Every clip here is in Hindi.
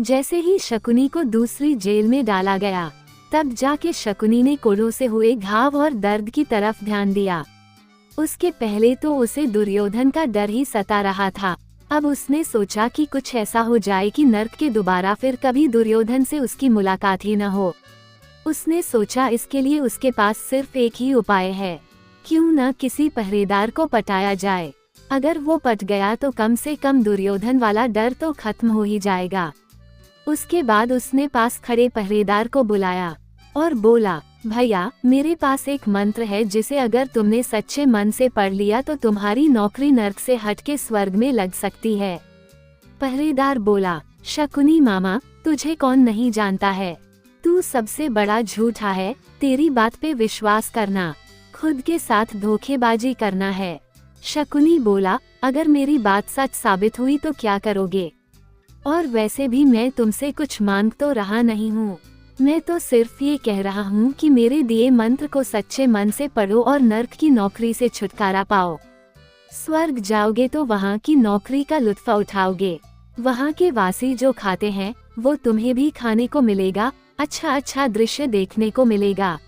जैसे ही शकुनी को दूसरी जेल में डाला गया, तब जाके शकुनी ने कोड़ों से हुए घाव और दर्द की तरफ ध्यान दिया। उसके पहले तो उसे दुर्योधन का डर ही सता रहा था। अब उसने सोचा कि कुछ ऐसा हो जाए कि नर्क के दोबारा फिर कभी दुर्योधन से उसकी मुलाकात ही न हो। उसने सोचा इसके लिए उसके पास सिर्फ एक ही उपाय है, क्यों न किसी पहरेदार को पटाया जाए। अगर वो पट गया तो कम से कम दुर्योधन वाला डर तो खत्म हो ही जाएगा। उसके बाद उसने पास खड़े पहरेदार को बुलाया और बोला, भैया मेरे पास एक मंत्र है जिसे अगर तुमने सच्चे मन से पढ़ लिया तो तुम्हारी नौकरी नर्क से हटके स्वर्ग में लग सकती है। पहरेदार बोला, शकुनी मामा तुझे कौन नहीं जानता है, तू सबसे बड़ा झूठा है, तेरी बात पे विश्वास करना खुद के साथ धोखेबाजी करना है। शकुनी बोला, अगर मेरी बात सच साबित हुई तो क्या करोगे? और वैसे भी मैं तुमसे कुछ मांग तो रहा नहीं हूँ, मैं तो सिर्फ ये कह रहा हूँ कि मेरे दिए मंत्र को सच्चे मन से पढ़ो और नर्क की नौकरी से छुटकारा पाओ। स्वर्ग जाओगे तो वहाँ की नौकरी का लुत्फ उठाओगे, वहाँ के वासी जो खाते हैं वो तुम्हें भी खाने को मिलेगा, अच्छा अच्छा दृश्य देखने को मिलेगा।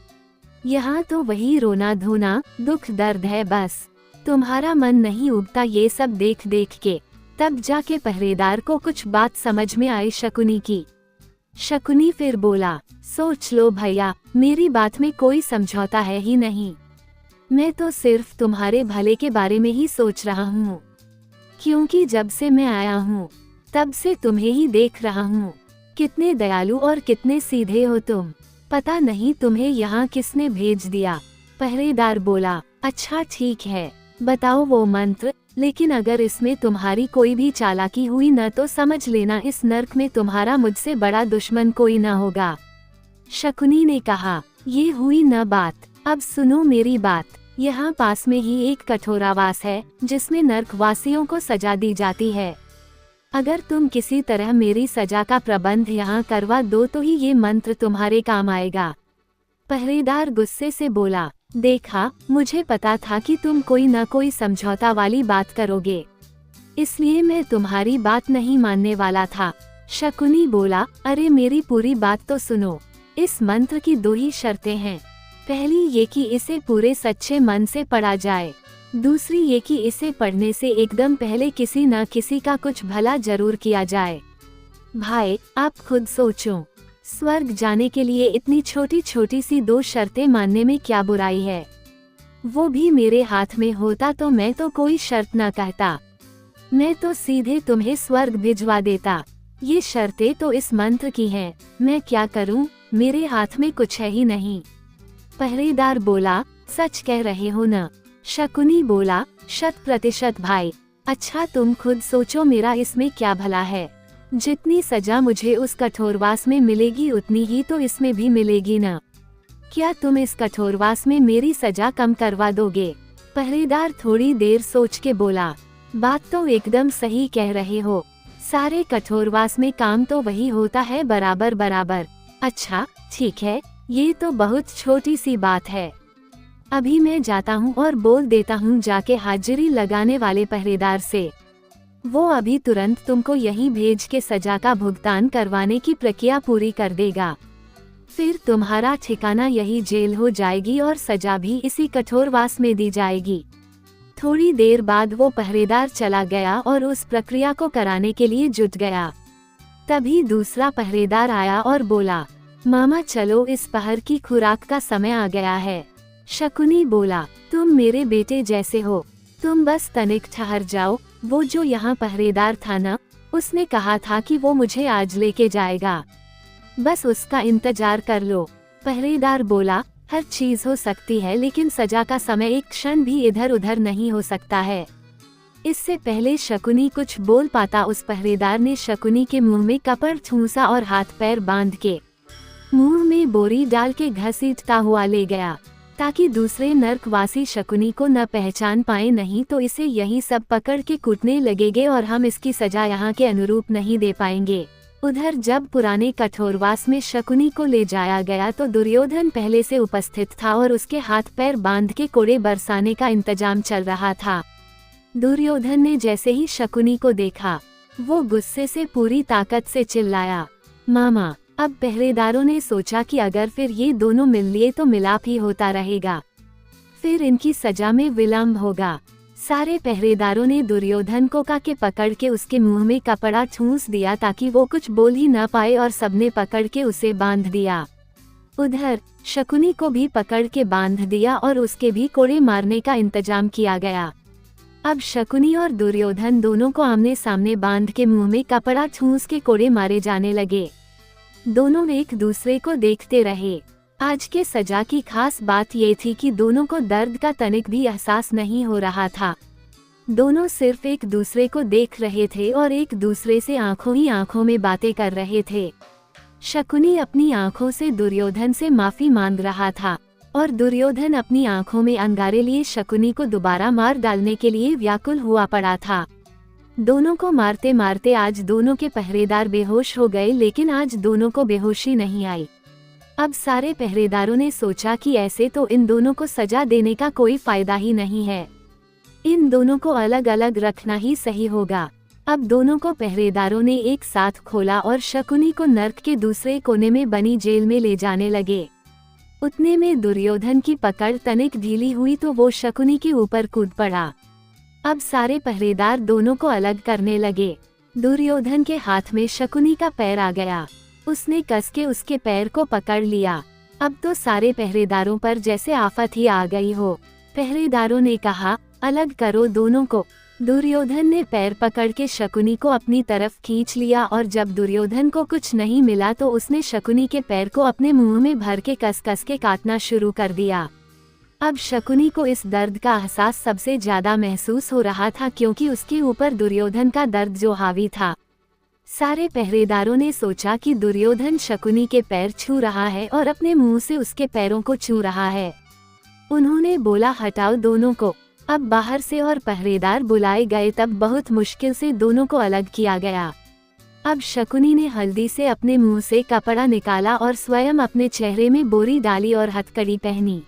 यहाँ तो वही रोना धोना दुख दर्द है बस, तुम्हारा मन नहीं उबता ये सब देख देख के। तब जाके पहरेदार को कुछ बात समझ में आई शकुनी की। शकुनी फिर बोला, सोच लो भैया, मेरी बात में कोई समझौता है ही नहीं, मैं तो सिर्फ तुम्हारे भले के बारे में ही सोच रहा हूँ, क्योंकि जब से मैं आया हूँ तब से तुम्हें ही देख रहा हूँ, कितने दयालु और कितने सीधे हो तुम, पता नहीं तुम्हें यहाँ किसने भेज दिया। पहरेदार बोला, अच्छा ठीक है, बताओ वो मंत्र, लेकिन अगर इसमें तुम्हारी कोई भी चालाकी हुई न तो समझ लेना इस नर्क में तुम्हारा मुझसे बड़ा दुश्मन कोई न होगा। शकुनी ने कहा, ये हुई न बात, अब सुनो मेरी बात। यहाँ पास में ही एक कठोरावास है जिसमें नर्कवासियों को सजा दी जाती है। अगर तुम किसी तरह मेरी सजा का प्रबंध यहाँ करवा दो तो ही ये मंत्र तुम्हारे काम आएगा। पहरेदार गुस्से से बोला, देखा मुझे पता था कि तुम कोई न कोई समझौता वाली बात करोगे, इसलिए मैं तुम्हारी बात नहीं मानने वाला था। शकुनी बोला, अरे मेरी पूरी बात तो सुनो, इस मंत्र की दो ही शर्तें हैं। पहली ये कि इसे पूरे सच्चे मन से पढ़ा जाए, दूसरी ये कि इसे पढ़ने से एकदम पहले किसी न किसी का कुछ भला जरूर किया जाए। भाई आप खुद सोचो, स्वर्ग जाने के लिए इतनी छोटी छोटी सी दो शर्तें मानने में क्या बुराई है? वो भी मेरे हाथ में होता तो मैं तो कोई शर्त न कहता, मैं तो सीधे तुम्हें स्वर्ग भिजवा देता। ये शर्तें तो इस मंत्र की हैं, मैं क्या करूं, मेरे हाथ में कुछ है ही नहीं। पहरेदार बोला, सच कह रहे हो न? शकुनी बोला, 100% भाई। अच्छा तुम खुद सोचो मेरा इसमें क्या भला है? जितनी सजा मुझे उस कठोरवास में मिलेगी उतनी ही तो इसमें भी मिलेगी ना। क्या तुम इस कठोरवास में मेरी सजा कम करवा दोगे? पहरेदार थोड़ी देर सोच के बोला, बात तो एकदम सही कह रहे हो, सारे कठोरवास में काम तो वही होता है बराबर बराबर। अच्छा ठीक है, ये तो बहुत छोटी सी बात है। अभी मैं जाता हूँ और बोल देता हूँ जाके हाजिरी लगाने वाले पहरेदार से, वो अभी तुरंत तुमको यहीं भेज के सजा का भुगतान करवाने की प्रक्रिया पूरी कर देगा। फिर तुम्हारा ठिकाना यही जेल हो जाएगी और सजा भी इसी कठोरवास में दी जाएगी। थोड़ी देर बाद वो पहरेदार चला गया और उस प्रक्रिया को कराने के लिए जुट गया। तभी दूसरा पहरेदार आया और बोला, मामा चलो इस पहर की खुराक का समय आ गया है। शकुनी बोला, तुम मेरे बेटे जैसे हो, तुम बस तनिक ठहर जाओ, वो जो यहाँ पहरेदार था ना, उसने कहा था कि वो मुझे आज लेके जाएगा, बस उसका इंतजार कर लो। पहरेदार बोला, हर चीज हो सकती है लेकिन सजा का समय एक क्षण भी इधर उधर नहीं हो सकता है। इससे पहले शकुनी कुछ बोल पाता उस पहरेदार ने शकुनी के मुंह में कपड़ ठूंसा और हाथ पैर बांध के मुंह में बोरी डाल के घसीटता हुआ ले गया, ताकि दूसरे नर्कवासी शकुनी को न पहचान पाए, नहीं तो इसे यही सब पकड़ के कूटने लगेंगे और हम इसकी सजा यहाँ के अनुरूप नहीं दे पाएंगे। उधर जब पुराने कठोरवास में शकुनी को ले जाया गया तो दुर्योधन पहले से उपस्थित था और उसके हाथ पैर बांध के कोड़े बरसाने का इंतजाम चल रहा था। दुर्योधन ने जैसे ही शकुनी को देखा वो गुस्से से पूरी ताकत से चिल्लाया, मामा। अब पहरेदारों ने सोचा कि अगर फिर ये दोनों मिल लिए तो मिलाप ही होता रहेगा, फिर इनकी सजा में विलम्ब होगा। सारे पहरेदारों ने दुर्योधन को के पकड़ के उसके मुंह में कपड़ा ठूंस दिया ताकि वो कुछ बोल ही न पाए और सबने पकड़ के उसे बांध दिया। उधर शकुनी को भी पकड़ के बांध दिया और उसके भी कोड़े मारने का इंतजाम किया गया। अब शकुनी और दुर्योधन दोनों को आमने सामने बांध के मुंह में कपड़ा ठूंस के कोड़े मारे जाने लगे। दोनों एक दूसरे को देखते रहे। आज के सजा की खास बात ये थी कि दोनों को दर्द का तनिक भी एहसास नहीं हो रहा था। दोनों सिर्फ एक दूसरे को देख रहे थे और एक दूसरे से आंखों ही आंखों में बातें कर रहे थे। शकुनी अपनी आंखों से दुर्योधन से माफी मांग रहा था और दुर्योधन अपनी आंखों में अंगारे लिए शकुनी को दोबारा मार डालने के लिए व्याकुल हुआ पड़ा था। दोनों को मारते मारते आज दोनों के पहरेदार बेहोश हो गए, लेकिन आज दोनों को बेहोशी नहीं आई। अब सारे पहरेदारों ने सोचा कि ऐसे तो इन दोनों को सजा देने का कोई फायदा ही नहीं है, इन दोनों को अलग अलग रखना ही सही होगा। अब दोनों को पहरेदारों ने एक साथ खोला और शकुनी को नर्क के दूसरे कोने में बनी जेल में ले जाने लगे। उतने में दुर्योधन की पकड़ तनिक ढीली हुई तो वो शकुनी के ऊपर कूद पड़ा। अब सारे पहरेदार दोनों को अलग करने लगे। दुर्योधन के हाथ में शकुनी का पैर आ गया। उसने कस के उसके पैर को पकड़ लिया। अब तो सारे पहरेदारों पर जैसे आफत ही आ गई हो। पहरेदारों ने कहा, अलग करो दोनों को। दुर्योधन ने पैर पकड़ के शकुनी को अपनी तरफ खींच लिया और जब दुर्योधन को कुछ नहीं मिला तो उसने शकुनी के पैर को अपने मुंह में भर के कस कस के काटना शुरू कर दिया। अब शकुनी को इस दर्द का एहसास सबसे ज्यादा महसूस हो रहा था, क्योंकि उसके ऊपर दुर्योधन का दर्द जो हावी था। सारे पहरेदारों ने सोचा कि दुर्योधन शकुनी के पैर छू रहा है और अपने मुंह से उसके पैरों को छू रहा है। उन्होंने बोला, हटाओ दोनों को। अब बाहर से और पहरेदार बुलाए गए। तब बहुत मुश्किल से दोनों को अलग किया गया। अब शकुनी ने हल्दी से अपने मुंह से कपड़ा निकाला और स्वयं अपने चेहरे में बोरी डाली और हथकड़ी पहनी।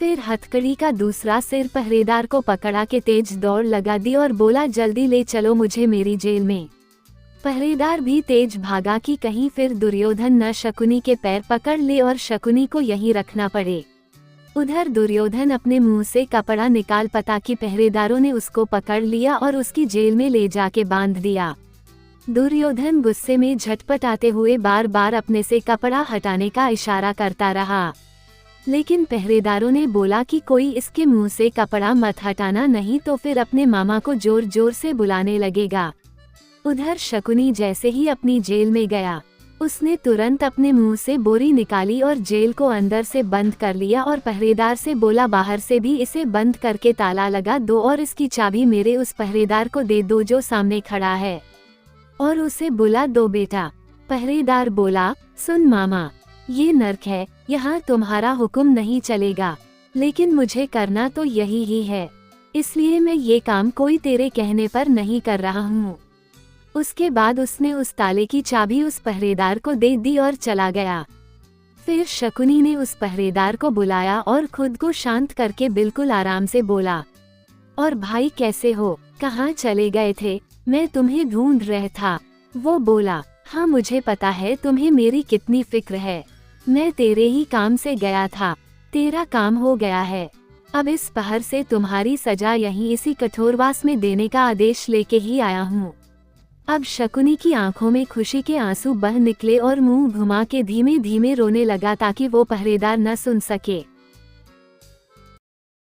फिर हथकड़ी का दूसरा सिर पहरेदार को पकड़ा के तेज दौड़ लगा दी और बोला, जल्दी ले चलो मुझे मेरी जेल में। पहरेदार भी तेज भागा कि कहीं फिर दुर्योधन न शकुनी के पैर पकड़ ले और शकुनी को यहीं रखना पड़े। उधर दुर्योधन अपने मुंह से कपड़ा निकाल पता कि पहरेदारों ने उसको पकड़ लिया और उसकी जेल में ले जाके बांध दिया। दुर्योधन गुस्से में झटपटाते हुए बार बार अपने से कपड़ा हटाने का इशारा करता रहा, लेकिन पहरेदारों ने बोला कि कोई इसके मुंह से कपड़ा मत हटाना, नहीं तो फिर अपने मामा को जोर जोर से बुलाने लगेगा। उधर शकुनी जैसे ही अपनी जेल में गया, उसने तुरंत अपने मुंह से बोरी निकाली और जेल को अंदर से बंद कर लिया और पहरेदार से बोला, बाहर से भी इसे बंद करके ताला लगा दो और इसकी चाबी मेरे उस पहरेदार को दे दो जो सामने खड़ा है, और उसे बुला दो बेटा। पहरेदार बोला, सुन मामा, ये नर्क है, यहाँ तुम्हारा हुक्म नहीं चलेगा, लेकिन मुझे करना तो यही ही है, इसलिए मैं ये काम कोई तेरे कहने पर नहीं कर रहा हूँ। उसके बाद उसने उस ताले की चाबी उस पहरेदार को दे दी और चला गया। फिर शकुनी ने उस पहरेदार को बुलाया और खुद को शांत करके बिल्कुल आराम से बोला, और भाई कैसे हो, कहाँ चले गए थे, मैं तुम्हें ढूंढ रहा था। वो बोला, हाँ मुझे पता है तुम्हें मेरी कितनी फिक्र है, मैं तेरे ही काम से गया था, तेरा काम हो गया है, अब इस पहर से तुम्हारी सजा यहीं इसी कठोरवास में देने का आदेश लेके ही आया हूँ। अब शकुनी की आंखों में खुशी के आंसू बह निकले और मुंह घुमा के धीमे धीमे रोने लगा ताकि वो पहरेदार न सुन सके।